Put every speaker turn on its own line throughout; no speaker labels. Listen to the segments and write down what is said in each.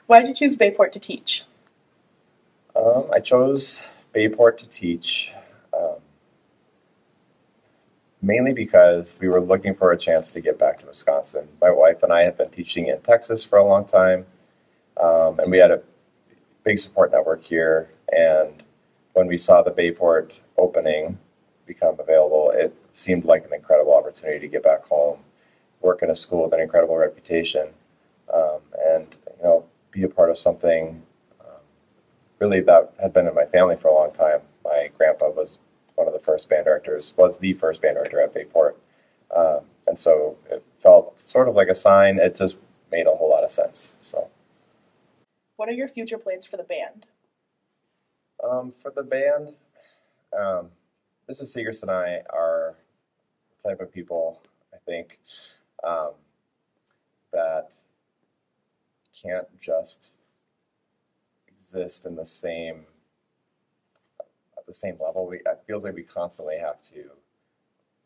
Why did you choose Bayport to teach?
I chose Bayport to teach um, mainly because we were looking for a chance to get back to Wisconsin. My wife and I have been teaching in Texas for a long time, and we had a big support network here. And when we saw the Bayport opening become available, it seemed like an incredible opportunity to get back home, work in a school with an incredible reputation, and be a part of something really that had been in my family for a long time. My grandpa was one of the first band directors, was the first band director at Bayport. And so it felt sort of like a sign. It just made a whole lot of sense. So
What are your future plans for the band?
for the band, um, Mrs. Siegrist and I are the type of people, I think, um, that can't just exist in the same at the same level. It feels like we constantly have to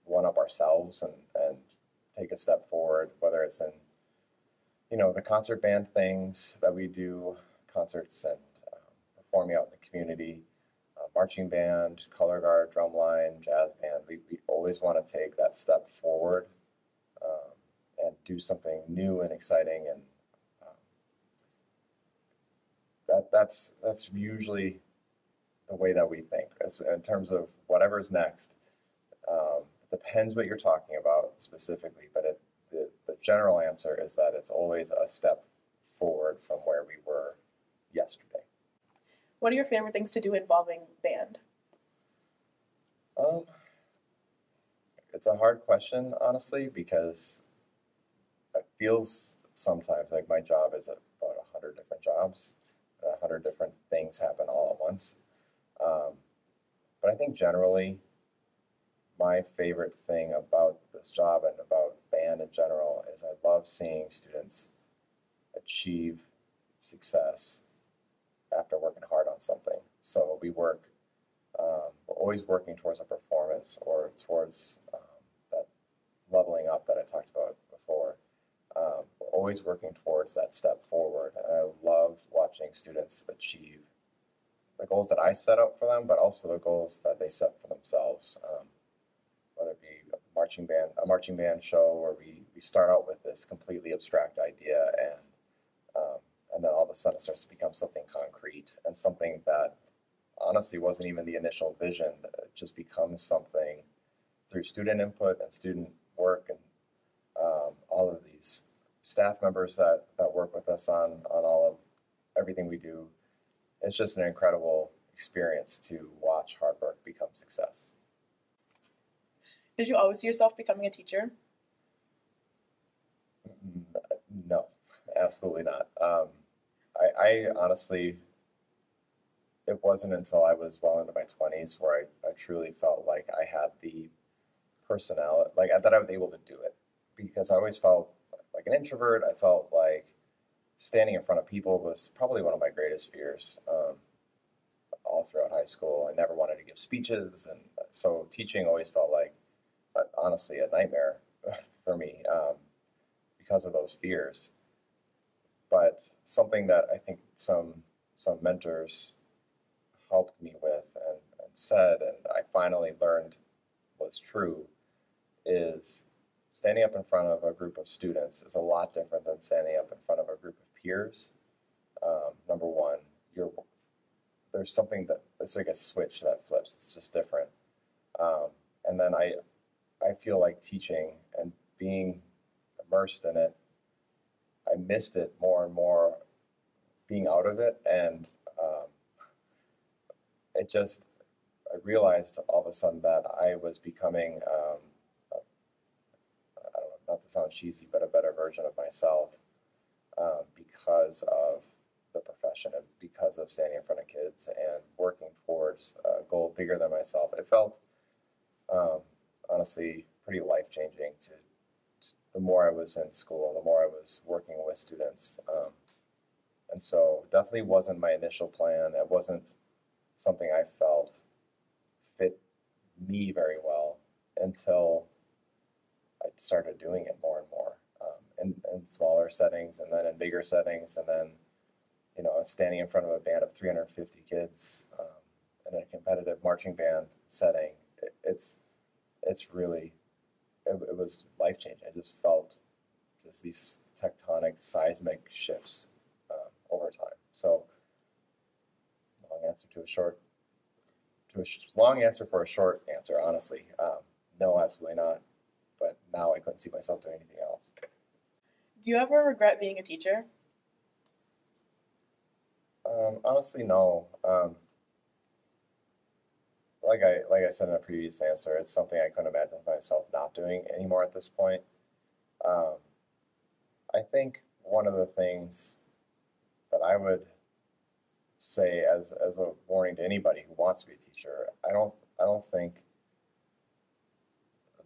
one up ourselves and take a step forward, whether it's in the concert band things that we do, concerts and performing out in the community, marching band, color guard, drumline, jazz band. We always want to take that step forward um, and do something new and exciting, and um, that's usually the way that we think. As, in terms of whatever's next, it depends what you're talking about specifically, but the general answer is that it's always a step forward from where we were yesterday.
What are your favorite things to do involving band?
Um, it's a hard question, honestly, because it feels sometimes like my job is about 100 different jobs, 100 different things happen all at once. Um, but I think generally, my favorite thing about this job and about band in general is I love seeing students achieve success after working hard on something. So we're always working towards a performance or towards that leveling up that I talked about before. We're always working towards that step forward. And I love watching students achieve the goals that I set out for them, but also the goals that they set for themselves. Whether it be a marching band show where we start out with this completely abstract idea um, and then all of a sudden it starts to become something concrete and something that honestly wasn't even the initial vision. It just becomes something through student input and student work and all of these staff members that work with us on all of everything we do. It's just an incredible experience to watch hard work become success.
Did you always see yourself becoming a teacher?
No, absolutely not. I honestly, it wasn't until I was well into my 20s where I truly felt like I had the personality, like that I was able to do it. Because I always felt like an introvert. I felt like standing in front of people was probably one of my greatest fears all throughout high school. I never wanted to give speeches. And so teaching always felt like, honestly, a nightmare for me because of those fears. But something that I think some mentors helped me with and said, and I finally learned was true, is standing up in front of a group of students is a lot different than standing up in front of a group of peers. Number one, there's something that it's like a switch that flips. It's just different. Um, and then I feel like teaching and being immersed in it, I missed it more and more being out of it, and um, it just I realized all of a sudden that I was becoming I don't know, not to sound cheesy, but a better version of myself because of the profession and because of standing in front of kids and working towards a goal bigger than myself. It felt um, honestly pretty life changing to the more I was in school, the more I was working with students. And so definitely wasn't my initial plan. It wasn't something I felt fit me very well until I started doing it more and more in smaller settings and then in bigger settings. And then standing in front of a band of 350 kids in a competitive marching band setting, it's really it was life changing. I just felt just these tectonic seismic shifts over time. So long answer to a short long answer for a short answer. Honestly, no, absolutely not. But now I couldn't see myself doing anything else.
Do you ever regret being a teacher?
Honestly, no. Like I said in a previous answer, it's something I couldn't imagine myself not doing anymore at this point. Um, I think one of the things that I would say as a warning to anybody who wants to be a teacher, I don't think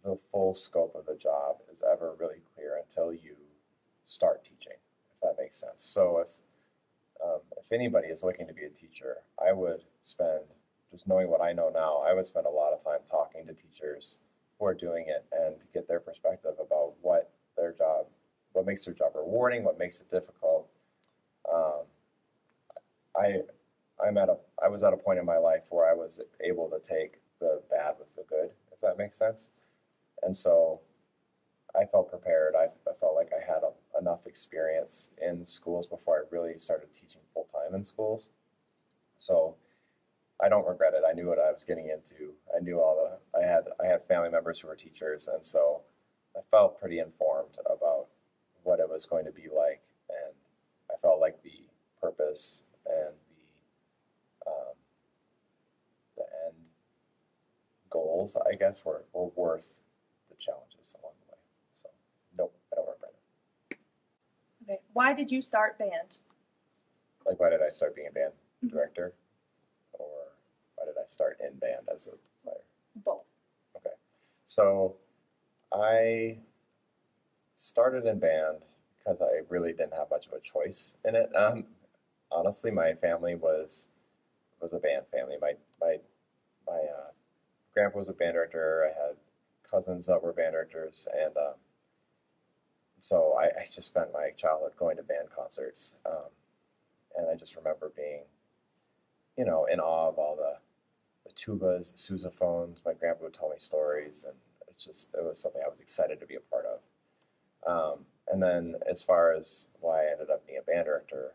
the full scope of the job is ever really clear until you start teaching, if that makes sense. So if anybody is looking to be a teacher, I would spend, just knowing what I know now, I would spend a lot of time talking to teachers who are doing it and get their perspective about what makes their job rewarding, what makes it difficult. Um, I I was at a point in my life where I was able to take the bad with the good, if that makes sense. And so I felt prepared. I felt like I had enough experience in schools before I really started teaching full time in schools. So I don't regret it. I knew what I was getting into. I knew I had family members who were teachers, and so I felt pretty informed about what it was going to be like, and I felt like the purpose and the end goals, I guess, were worth the challenges along the way. So nope, I don't regret it.
Okay. Why did you start band?
Like, why did I start being a band director, or why did I start in band as a player?
Both.
Okay, so I started in band because I really didn't have much of a choice in it. Honestly, my family was a band family. My grandpa was a band director. I had cousins that were band directors, and so I just spent my childhood going to band concerts, and I just remember being, in awe of all the tubas, the sousaphones. My grandpa would tell me stories, and it was something I was excited to be a part of. And then as far as why I ended up being a band director,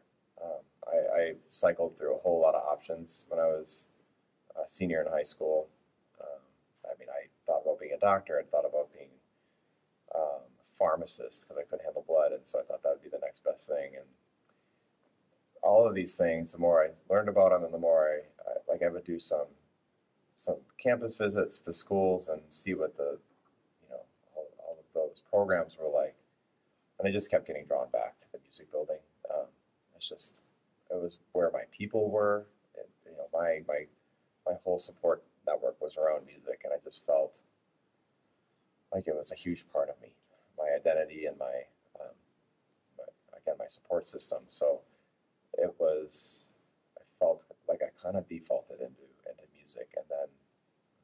I cycled through a whole lot of options when I was a senior in high school. Um, I thought about being a doctor. I thought about being a pharmacist because I couldn't handle blood, and so I thought that would be the next best thing. And all of these things, the more I learned about them, and the more I would do some campus visits to schools and see what you know, all of those programs were like. And I just kept getting drawn back to the music building. It was where my people were. My whole support network was around music, and I just felt like it was a huge part of me, my identity and um, my support system. So I felt like I kind of defaulted into music, and then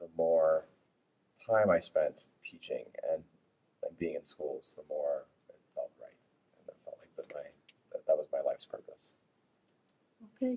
the more time I spent teaching and being in schools, the more it felt right, and it felt like that was my life's purpose.